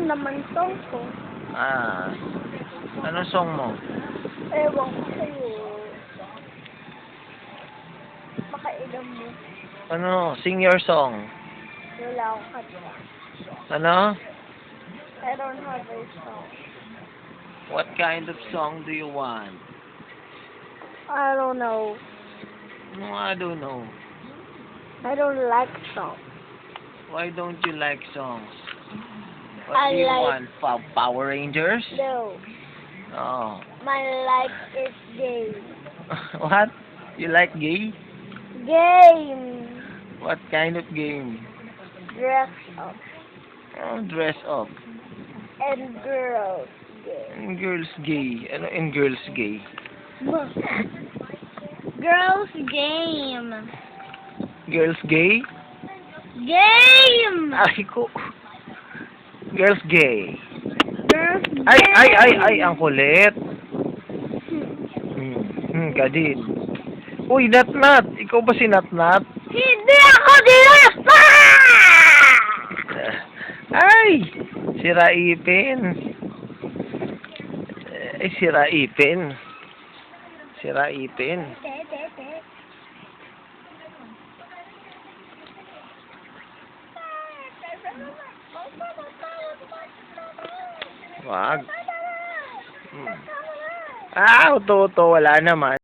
naman song ko. Ah. Ano song mo? Ewan ko sa'yo. Pakailam mo. Ano? Sing your song. Wala akong kanta. Ano? I don't have a song. What kind of song do you want? I don't know. No, I don't know. I don't like songs. Why don't you like songs? What I do you like- want? Power Rangers? No. Oh. My life is game. What? You like gay? Game. What kind of game? Dress up. Oh, dress up. And girls game. And girls gay. Ano in girls gay? Girls game. Girls gay? Game. Ay ko. Girls gay. Girls game. Ay, ang kulit. Ka din. Uy, Natnat. Ikaw ba si Natnat? Hindi ako dinaspa! Ay! Si Raipin. Ay, si Raipin. Si Raipin. Wag. Ah, uto-uto. Wala naman.